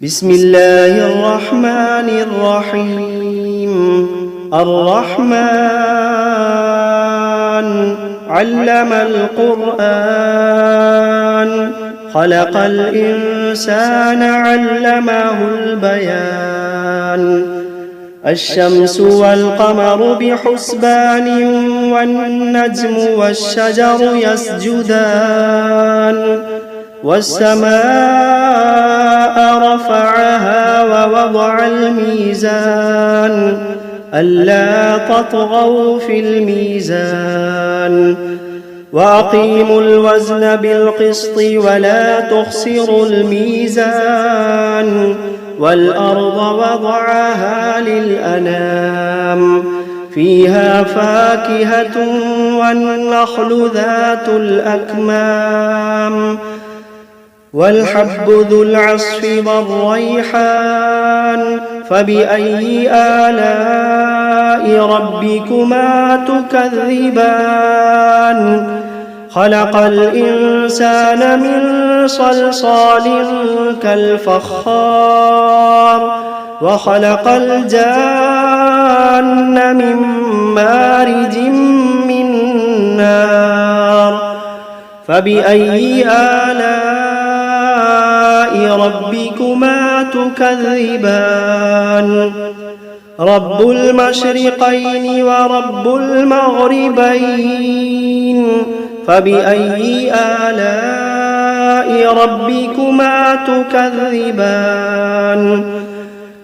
بسم الله الرحمن الرحيم. الرحمن علم القرآن، خلق الإنسان علمه البيان. الشمس والقمر بحسبان، والنجم والشجر يسجدان. والسماء رفعها ووضع الميزان، ألا تطغوا في الميزان. وأقيموا الوزن بالقسط ولا تخسروا الميزان. والأرض وضعها للأنام، فيها فاكهة والنخل ذات الأكمام. والحب ذو العصف والريحان، فبأي آلاء ربكما تكذبان. خلق الإنسان من صلصال كالفخار، وخلق الجان من مارج من نار. فبأي آلاء ربكما تكذبان. رب المشرقين ورب المغربين، فبأي آلاء ربكما تكذبان.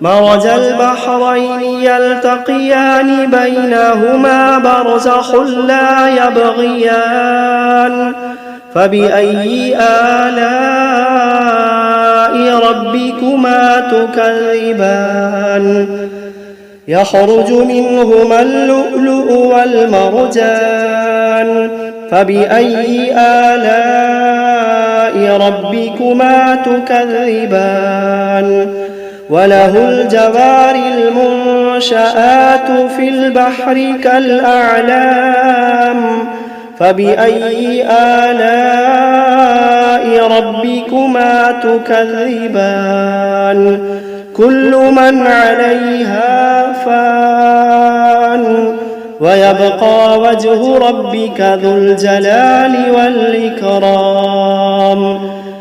مرج البحرين يلتقيان، بينهما برزخ لا يبغيان. فبأي آلاء ربكما تكذبان. يخرج منهما اللؤلؤ والمرجان، فبأي آلاء ربكما تكذبان. وله الجوار المنشآت في البحر كالأعلام، فبأي آلاء ربكما تكذبان. كل من عليها فان، ويبقى وجه ربك ذو الجلال والإكرام.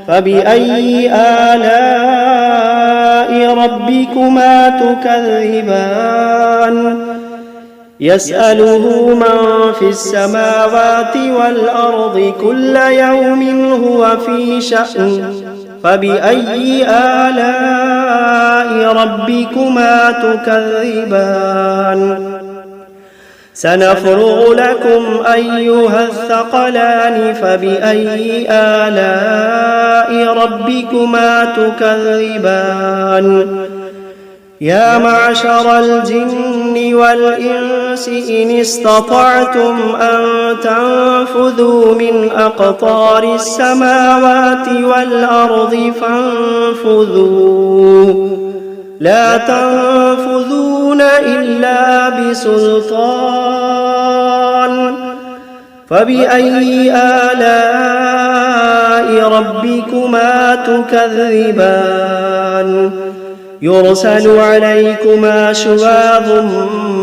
فبأي آلاء ربكما تكذبان. يسأله من في السماوات والأرض كل يوم هو في شأن. فبأي آلاء ربكما تكذبان. سنفرغ لكم أيها الثقلان، فبأي آلاء ربكما تكذبان. يا معشر الجن والإنس إن استطعتم أن تنفذوا من أقطار السماوات والأرض فانفذوا، لا تنفذون إلا بسلطان. فبأي آلاء ربكما تكذبان. يرسل عليكما شواظ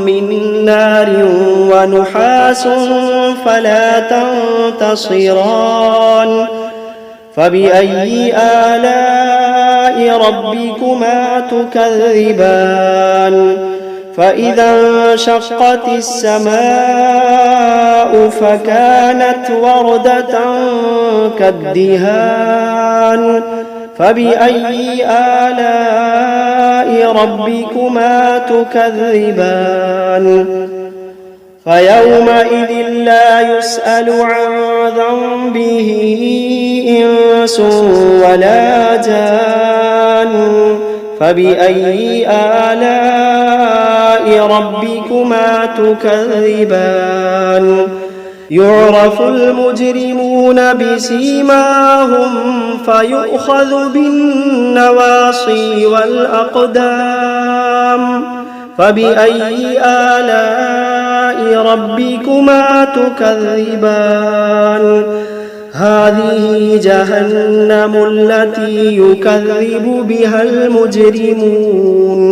من نار ونحاس فلا تنتصران. فبأي آلاء ربكما تكذبان. فإذا انشقت السماء فكانت وردة كالدهان. فبأي آلاء ربكما تكذبان. فيومئذ لا يسأل عن ذنبه إنس ولا جان. فبأي آلاء ربكما تكذبان. يعرف المجرمون بسيماهم فيؤخذ بالنواصي والأقدام. فبأي آلاء ربكما تكذبان. هذه جهنم التي يكذب بها المجرمون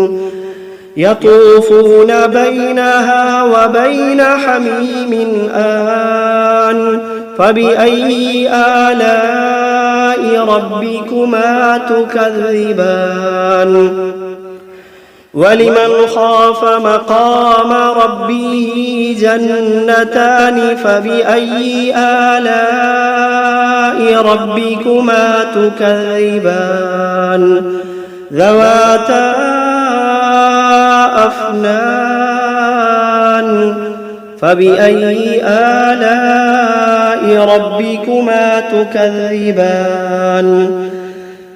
يطوفون بينها وبين حميم آن فبأي آلاء ربكما تكذبان ولمن خاف مقام ربه جنتان فبأي آلاء ربكما تكذبان ذواتا أفنان فبأي آلاء ربكما تكذبان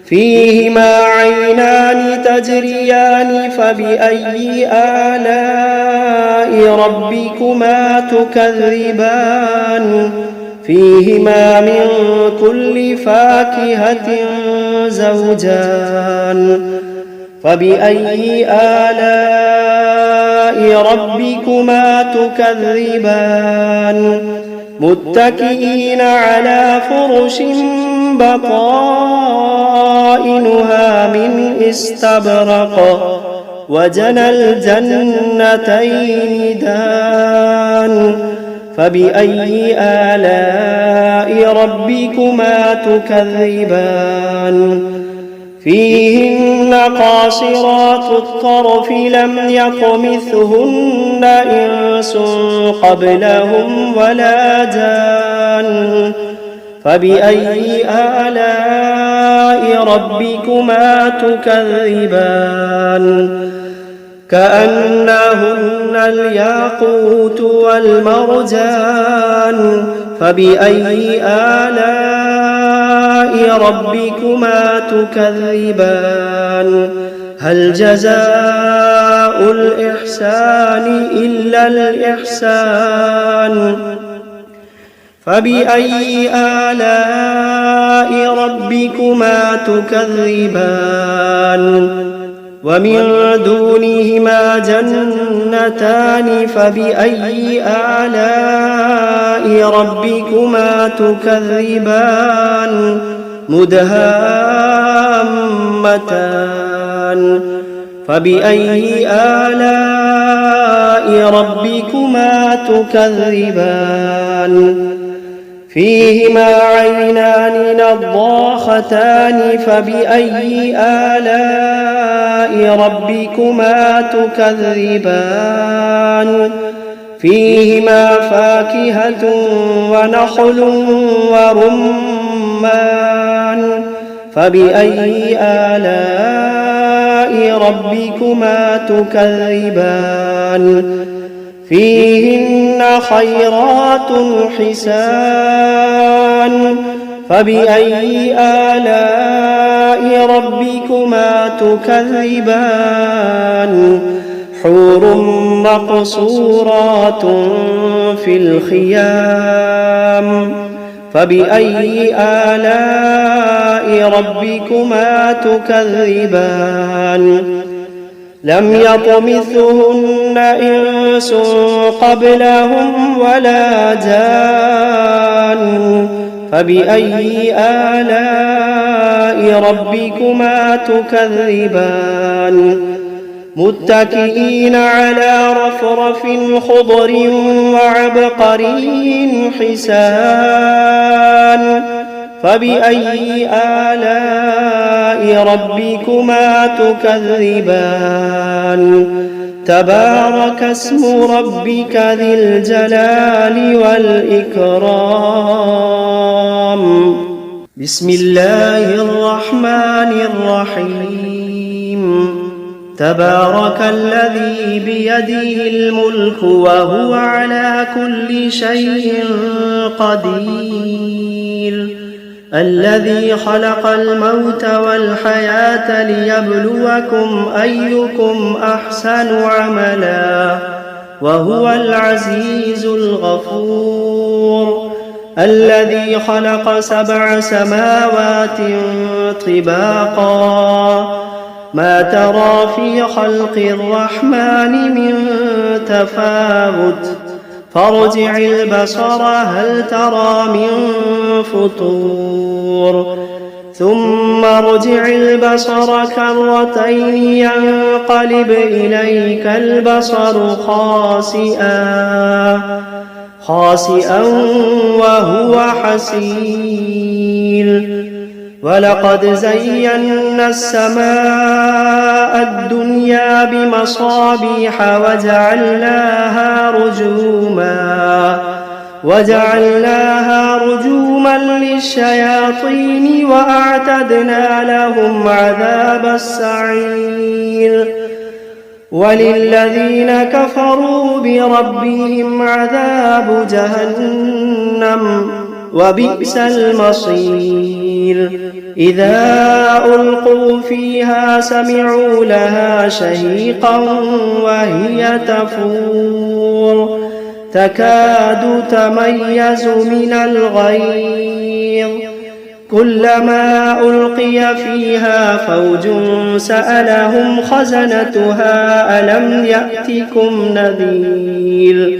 فيهما عينان تجريان فبأي آلاء ربكما تكذبان فيهما من كل فاكهة زوجان فبأي آلاء ربكما تكذبان متكئين على فرش بطائنها من استبرق وجنى الجنتين دان فبأي آلاء ربكما تكذبان فيهن قاصرات الطرف لم يطمثهن إنس قبلهم ولا جان فبأي آلاء ربكما تكذبان كأنهن الياقوت والمرجان فبأي آلاء ربكما تكذبان هل جزاء الإحسان إلا الإحسان فبأي آلاء ربكما تكذبان ومن دونهما جنتان فبأي آلاء ربكما تكذبان مدهامتان فبأي آلاء ربكما تكذبان فيهما عينان نضاختان فبأي آلاء ربكما تكذبان فيهما فاكهة ونخل ورمان فبأي آلاء ربكما تكذبان فيهن خيرات حسان فبأي آلاء ربكما تكذبان حور مقصورات في الخيام فبأي آلاء ربكما تكذبان لم يطمثهن إنس قبلهم ولا جان فبأي آلاء ربكما تكذبان متكئين على رفرف خضر وعبقري حسان فبأي آلاء ربكما تكذبان تبارك اسم ربك ذي الجلال والإكرام بسم الله الرحمن الرحيم تبارك الذي بيده الملك وهو على كل شيء قدير الذي خلق الموت والحياة ليبلوكم أيكم أحسن عملا وهو العزيز الغفور الذي خلق 7 سماوات طباقا ما ترى في خلق الرحمن من تفاوت فارجع البصر هل ترى من فطور ثم ارجع البصر كرتين ينقلب إليك البصر خاسئا وهو حسير ولقد زينا السماء الدنيا بمصابيح وجعلناها رجوما للشياطين وأعتدنا لهم عذاب السعير وللذين كفروا بربهم عذاب جهنم وبئس المصير إذا ألقوا فيها سمعوا لها شهيقا وهي تفور تكاد تميز من الغيظ كلما ألقي فيها فوج سألهم خزنتها ألم يأتكم نذير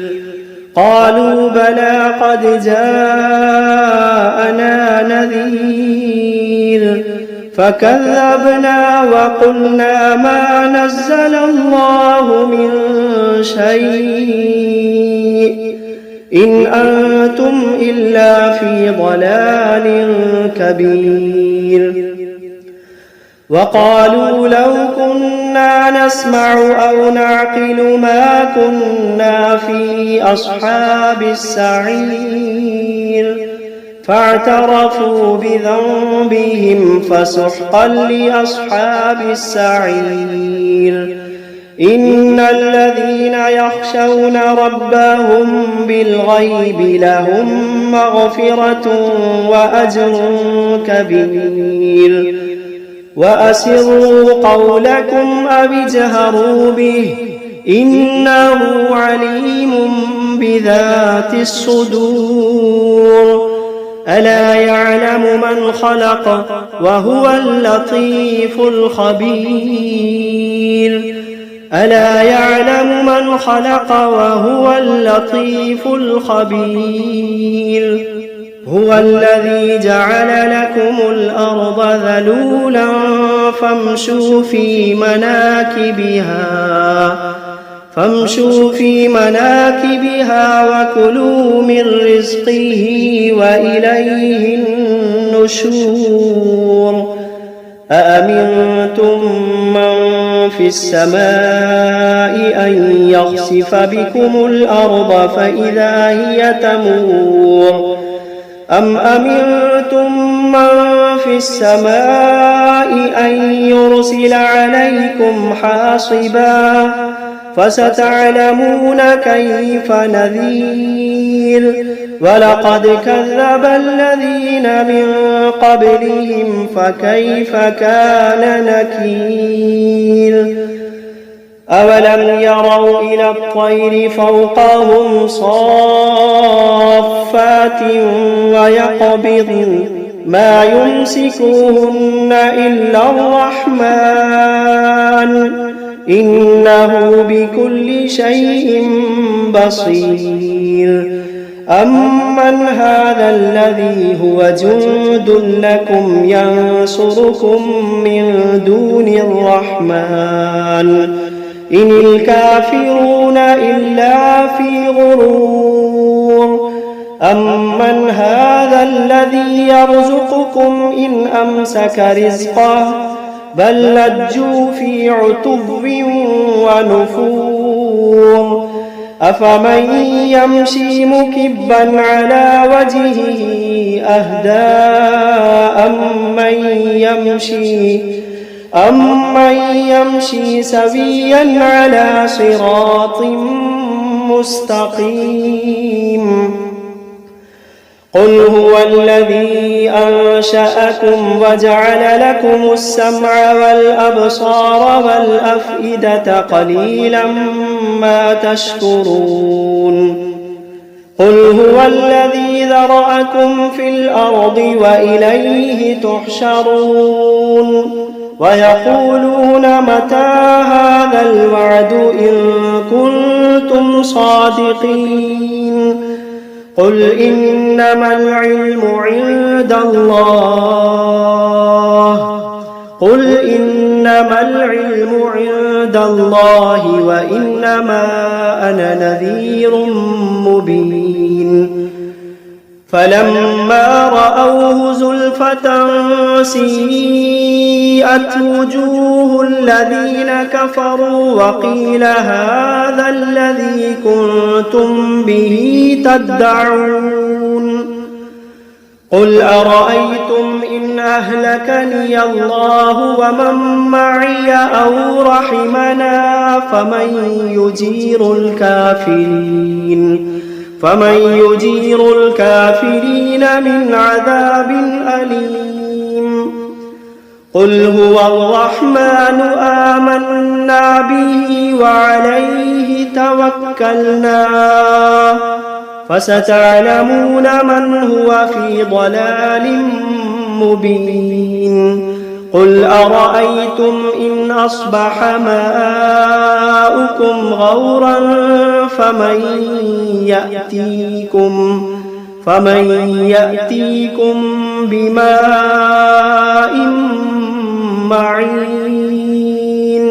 قالوا بلى قد جاءنا نذير فكذبنا وقلنا ما نزل الله من شيء إن أنتم إلا في ضلال كبير وقالوا لو كنا نسمع أو نعقل ما كنا في أصحاب السعير فاعترفوا بذنبهم فسحقا لأصحاب السعير إن الذين يخشون ربهم بالغيب لهم مغفرة وأجر كبير وأسروا قولكم أو اجهروا به إنه عليم بذات الصدور ألا يعلم من خلق وهو اللطيف الخبير ألا يعلم من خلق وهو اللطيف الخبير هو الذي جعل لكم الأرض ذلولا فامشوا في مناكبها وكلوا من رزقه وإليه النشور أأمنتم من في السماء أن يخسف بكم الأرض فإذا هي تمور أم أمنتم من في السماء أن يرسل عليكم حاصبا فستعلمون كيف نذير ولقد كذب الذين من قبلهم فكيف كان نكير أولم يروا إلى الطير فوقهم صافات ويقبضن ما يمسكوهن إلا الرحمن إنه بكل شيء بصير أمن هذا الذي هو جند لكم ينصركم من دون الرحمن إن الكافرون إلا في غرور أمن هذا الذي يرزقكم إن أمسك رزقه بل لجوا في عتو ونفور أفمن يمشي مكبا على وجهه أهدى أمن يمشي سويا على صراط مستقيم قل هو الذي أنشأكم وجعل لكم السمع والأبصار والأفئدة قليلا ما تشكرون قل هو الذي ذرأكم في الأرض وإليه تحشرون ويقولون متى هذا الوعد إن كنتم صادقين قل إنما العلم عند الله قل إنما العلم عند الله وإنما أنا نذير مبين فلما رأوه زلفة سيئت وجوه الذين كفروا وقيل هذا الذي كنتم به تدعون قل أرأيتم إن أهلكني الله ومن معي أو رحمنا فمن يجير الكافرين من عذاب أليم قل هو الرحمن آمنا به وعليه توكلنا فستعلمون من هو في ضلال مبين قل أرأيتم إن أصبح ماؤكم غورا فمن يأتيكم بماء معين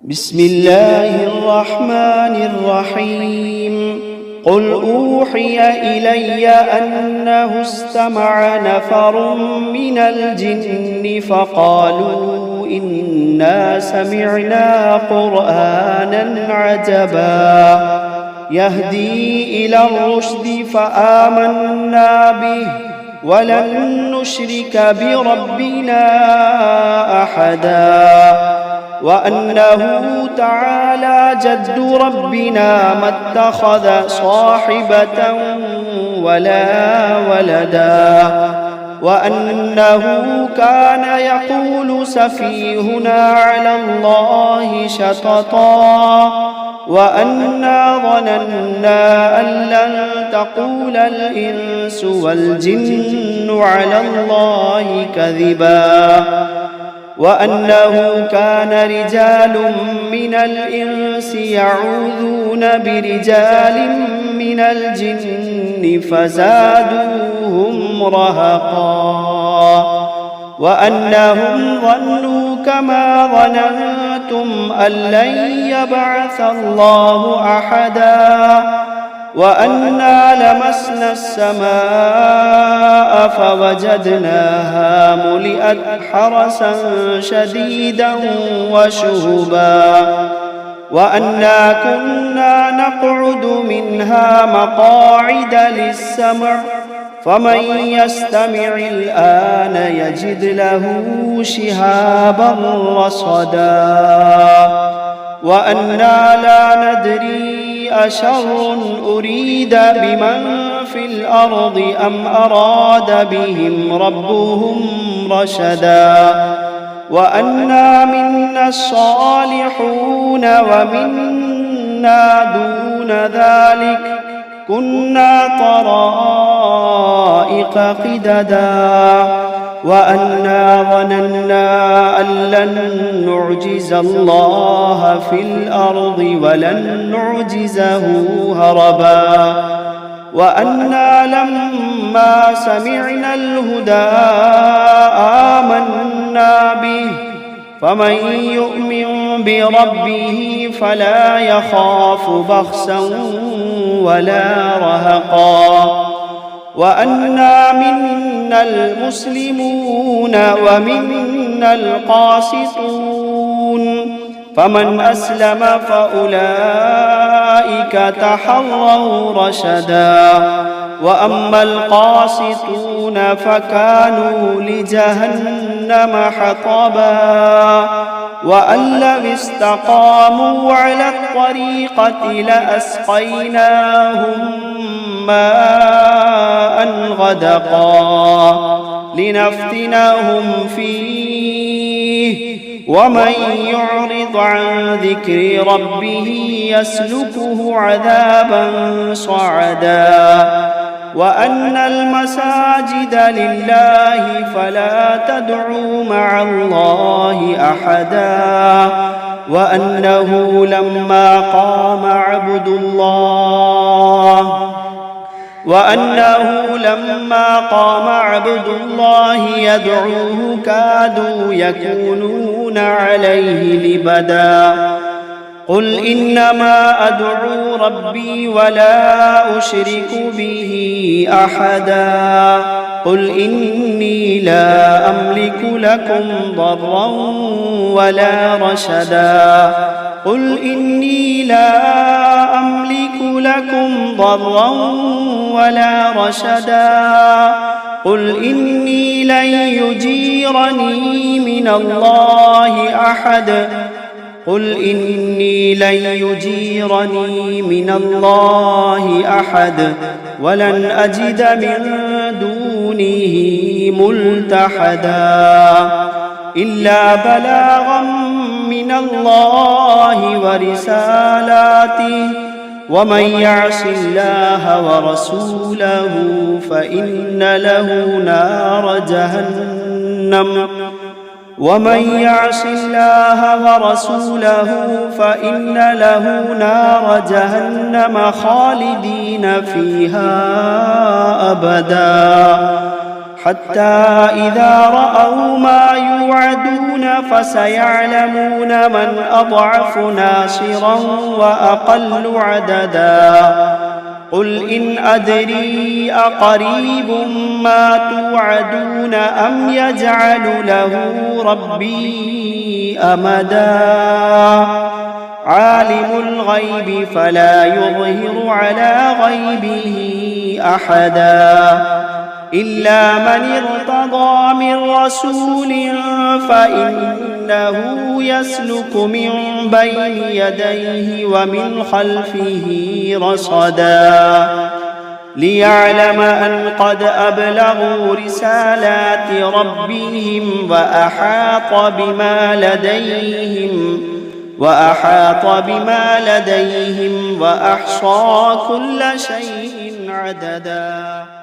بسم الله الرحمن الرحيم قل أوحي إلي أنه استمع نفر من الجن فقالوا إنا سمعنا قرآنا عجبا يهدي إلى الرشد فآمنا به ولن نشرك بربنا أحدا وأنه تعالى جد ربنا ما اتخذ صاحبة ولا ولدا وأنه كان يقول سفيهنا على الله شططا وأنا ظننا أن لن تقول الإنس والجن على الله كذبا وأنه كان رجال من الإنس يعوذون برجال من الجن فزادوهم رهقا وأنهم ظنوا كما ظننتم أن لن يبعث الله أحدا وأنا لمسنا السماء فوجدناها ملئت حرسا شديدا وشهبا وأنا كنا نقعد منها مقاعد للسمع فمن يستمع الآن يجد له شهابا رصدا وأنا لا ندري أشر أريد بمن في الأرض أم أراد بهم ربهم رشدا وأنا منا الصالحون ومنا دون ذلك كنا طرائق قددا وأنا ظننا أن لن نعجز الله في الأرض ولن نعجزه هربا وأنا لما سمعنا الهدى آمنا به فمن يؤمن بربه فلا يخاف بخسا ولا رهقا وأنا منا المسلمون ومنا القاسطون فمن أسلم فأولئك تحروا رشدا وأما القاسطون فكانوا لجهنم حطبا وأن لو استقاموا على الطريقة لأسقيناهم ماء غدقا لنفتنهم فيه ومن يعرض عن ذكر ربه يسلكه عذابا صعدا وأن المساجد لله فلا تدعوا مع الله أحدا وأنه لما قام عبد الله وأنه لما قام عبد الله يدعوه كادوا يكونون عليه لبدا قل إنما أدعو ربي ولا أشرك به أحدا قل إني لا أملك لكم ضرا ولا رشدا قل إني لا أملك لكم ضرا ولا رشدا قل إني لن يجيرني من الله أحد قل إني لن يجيرني من الله أحد ولن أجد من دونه ملتحدا إلا بلاغا من الله ورسالاته ومن يعص الله ورسوله فإن له نار جهنم ومن يعص الله ورسوله فإن له نار جهنم خالدين فيها أبدا حتى إذا رأوا ما يوعدون فسيعلمون من أضعف ناصرا وأقل عددا قل إن أدري أقريب ما توعدون أم يجعل له ربي أمدا عالم الغيب فلا يظهر على غيبه أحدا إلا من ارتضى من رسول فإنه يسلك من بين يديه ومن خلفه رصدا ليعلم أن قد أبلغوا رسالات ربهم وأحاط بما لديهم وأحصى كل شيء عددا.